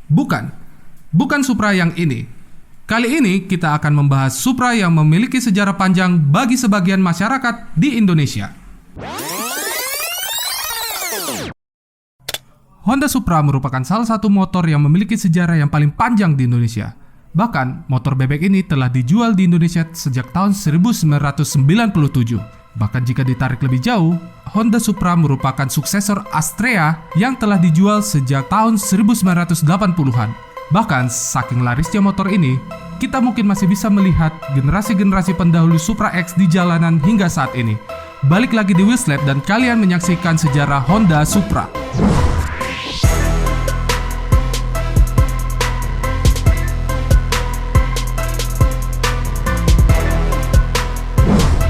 Bukan, bukan Supra yang ini. Kali ini kita akan membahas Supra yang memiliki sejarah panjang bagi sebagian masyarakat di Indonesia. Honda Supra merupakan salah satu motor yang memiliki sejarah yang paling panjang di Indonesia. Bahkan, motor bebek ini telah dijual di Indonesia sejak tahun 1997. Bahkan jika ditarik lebih jauh, Honda Supra merupakan suksesor Astrea yang telah dijual sejak tahun 1980-an. Bahkan, saking larisnya motor ini, kita mungkin masih bisa melihat generasi-generasi pendahulu Supra X di jalanan hingga saat ini. Balik lagi di Wheelslab dan kalian menyaksikan sejarah Honda Supra.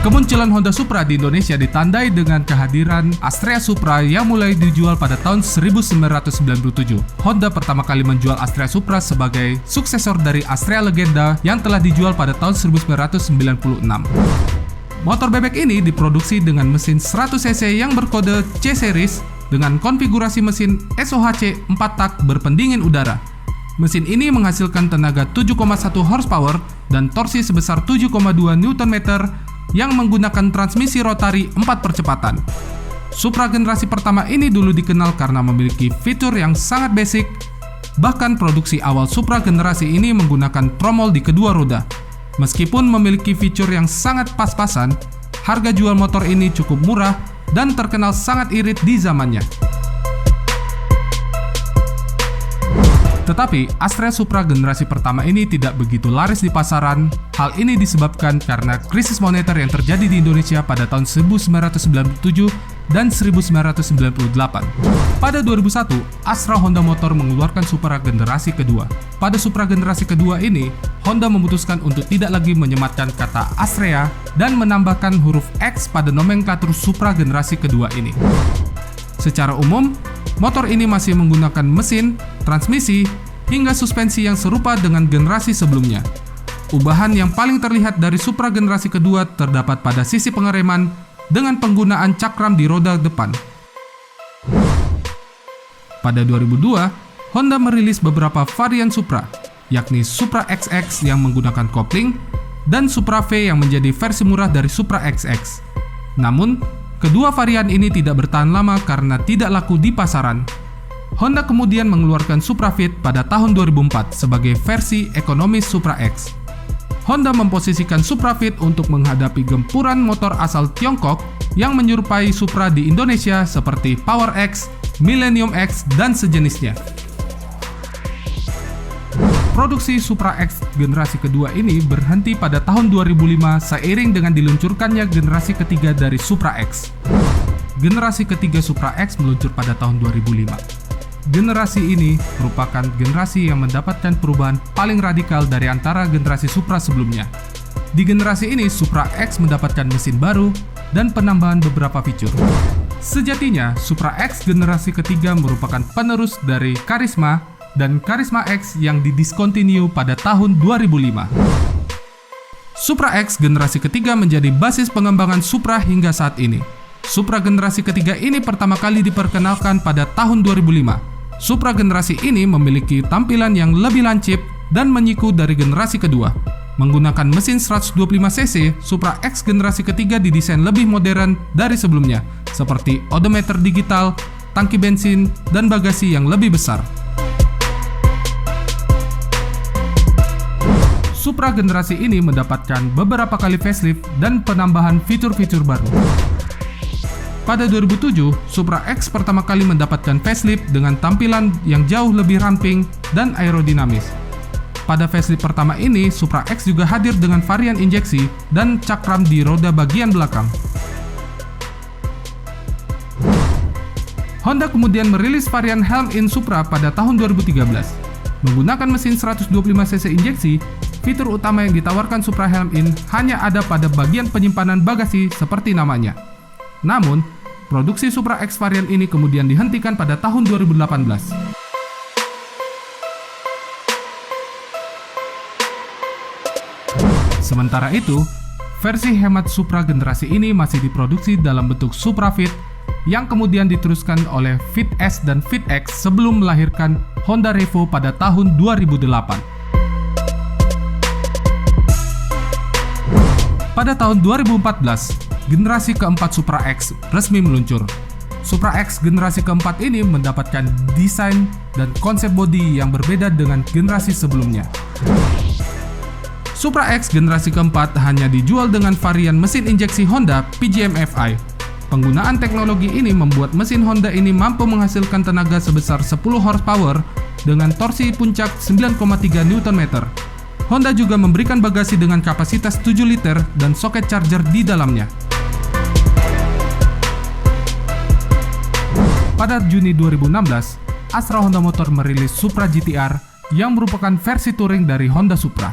Kemunculan Honda Supra di Indonesia ditandai dengan kehadiran Astrea Supra yang mulai dijual pada tahun 1997. Honda pertama kali menjual Astrea Supra sebagai suksesor dari Astrea Legenda yang telah dijual pada tahun 1996. Motor bebek ini diproduksi dengan mesin 100cc yang berkode C-Series dengan konfigurasi mesin SOHC 4 tak berpendingin udara. Mesin ini menghasilkan tenaga 7,1 horsepower dan torsi sebesar 7,2 Nm yang menggunakan transmisi rotari 4 percepatan. Supra generasi pertama ini dulu dikenal karena memiliki fitur yang sangat basic. Bahkan produksi awal Supra generasi ini menggunakan tromol di kedua roda. Meskipun memiliki fitur yang sangat pas-pasan, harga jual motor ini cukup murah dan terkenal sangat irit di zamannya. Tetapi, Astrea Supra generasi pertama ini tidak begitu laris di pasaran. Hal ini disebabkan karena krisis moneter yang terjadi di Indonesia pada tahun 1997 dan 1998. Pada 2001, Astra Honda Motor mengeluarkan Supra generasi kedua. Pada Supra generasi kedua ini, Honda memutuskan untuk tidak lagi menyematkan kata Astrea dan menambahkan huruf X pada nomenklatur Supra generasi kedua ini. Secara umum, motor ini masih menggunakan mesin, transmisi, hingga suspensi yang serupa dengan generasi sebelumnya. Ubahan yang paling terlihat dari Supra generasi kedua terdapat pada sisi pengereman dengan penggunaan cakram di roda depan. Pada 2002, Honda merilis beberapa varian Supra, yakni Supra XX yang menggunakan kopling dan Supra V yang menjadi versi murah dari Supra XX. Namun, kedua varian ini tidak bertahan lama karena tidak laku di pasaran. Honda kemudian mengeluarkan Supra Fit pada tahun 2004 sebagai versi ekonomis Supra X. Honda memposisikan Supra Fit untuk menghadapi gempuran motor asal Tiongkok yang menyerupai Supra di Indonesia seperti Power X, Millennium X, dan sejenisnya. Produksi Supra X generasi kedua ini berhenti pada tahun 2005 seiring dengan diluncurkannya generasi ketiga dari Supra X. Generasi ketiga Supra X meluncur pada tahun 2005. Generasi ini merupakan generasi yang mendapatkan perubahan paling radikal dari antara generasi Supra sebelumnya. Di generasi ini, Supra X mendapatkan mesin baru dan penambahan beberapa fitur. Sejatinya, Supra X generasi ketiga merupakan penerus dari Karisma dan Karisma X yang didiskontinue pada tahun 2005. Supra X generasi ketiga menjadi basis pengembangan Supra hingga saat ini. Supra generasi ketiga ini pertama kali diperkenalkan pada tahun 2005. Supra generasi ini memiliki tampilan yang lebih lancip dan menyiku dari generasi kedua. Menggunakan mesin 125cc, Supra X generasi ketiga didesain lebih modern dari sebelumnya, seperti odometer digital, tangki bensin, dan bagasi yang lebih besar. Supra generasi ini mendapatkan beberapa kali facelift dan penambahan fitur-fitur baru. Pada 2007, Supra X pertama kali mendapatkan facelift dengan tampilan yang jauh lebih ramping dan aerodinamis. Pada facelift pertama ini, Supra X juga hadir dengan varian injeksi dan cakram di roda bagian belakang. Honda kemudian merilis varian Helm-in Supra pada tahun 2013. Menggunakan mesin 125cc injeksi, fitur utama yang ditawarkan Supra Helm-in hanya ada pada bagian penyimpanan bagasi seperti namanya. Namun, produksi Supra X varian ini kemudian dihentikan pada tahun 2018. Sementara itu, versi hemat Supra generasi ini masih diproduksi dalam bentuk Supra Fit yang kemudian diteruskan oleh Fit S dan Fit X sebelum melahirkan Honda Revo pada tahun 2008. Pada tahun 2014, generasi keempat Supra X resmi meluncur. Supra X generasi keempat ini mendapatkan desain dan konsep bodi yang berbeda dengan generasi sebelumnya. Supra X generasi keempat hanya dijual dengan varian mesin injeksi Honda PGM-FI. Penggunaan teknologi ini membuat mesin Honda ini mampu menghasilkan tenaga sebesar 10 horsepower dengan torsi puncak 9,3 Nm. Honda juga memberikan bagasi dengan kapasitas 7 liter dan soket charger di dalamnya. Pada Juni 2016, Astra Honda Motor merilis Supra GT-R yang merupakan versi touring dari Honda Supra.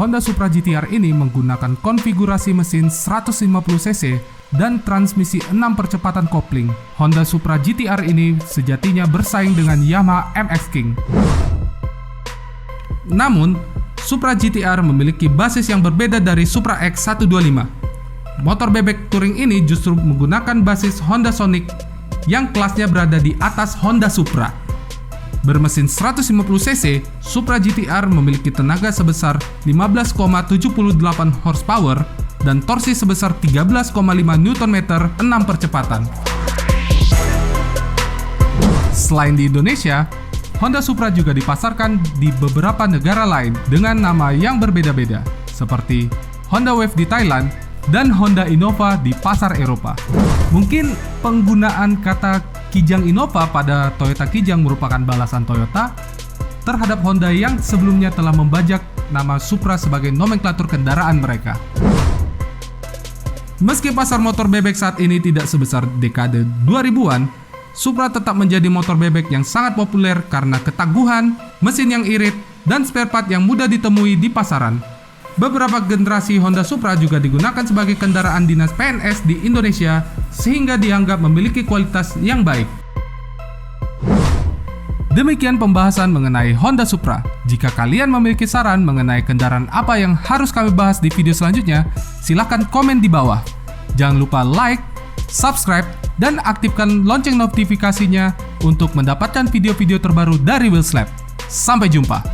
Honda Supra GT-R ini menggunakan konfigurasi mesin 150cc dan transmisi 6 percepatan kopling. Honda Supra GT-R ini sejatinya bersaing dengan Yamaha MX King. Namun, Supra GT-R memiliki basis yang berbeda dari Supra X125. Motor bebek touring ini justru menggunakan basis Honda Sonic yang kelasnya berada di atas Honda Supra. Bermesin 150cc, Supra GT-R memiliki tenaga sebesar 15,78 horsepower dan torsi sebesar 13,5 Nm 6 percepatan. Selain di Indonesia, Honda Supra juga dipasarkan di beberapa negara lain dengan nama yang berbeda-beda, seperti Honda Wave di Thailand dan Honda Innova di pasar Eropa. Mungkin penggunaan kata Kijang Innova pada Toyota Kijang merupakan balasan Toyota terhadap Honda yang sebelumnya telah membajak nama Supra sebagai nomenklatur kendaraan mereka. Meski pasar motor bebek saat ini tidak sebesar dekade 2000-an, Supra tetap menjadi motor bebek yang sangat populer karena ketangguhan, mesin yang irit, dan spare part yang mudah ditemui di pasaran. Beberapa generasi Honda Supra juga digunakan sebagai kendaraan dinas PNS di Indonesia sehingga dianggap memiliki kualitas yang baik. Demikian pembahasan mengenai Honda Supra. Jika kalian memiliki saran mengenai kendaraan apa yang harus kami bahas di video selanjutnya, silakan komen di bawah. Jangan lupa like, subscribe, dan aktifkan lonceng notifikasinya untuk mendapatkan video-video terbaru dari Wheels Lab. Sampai jumpa!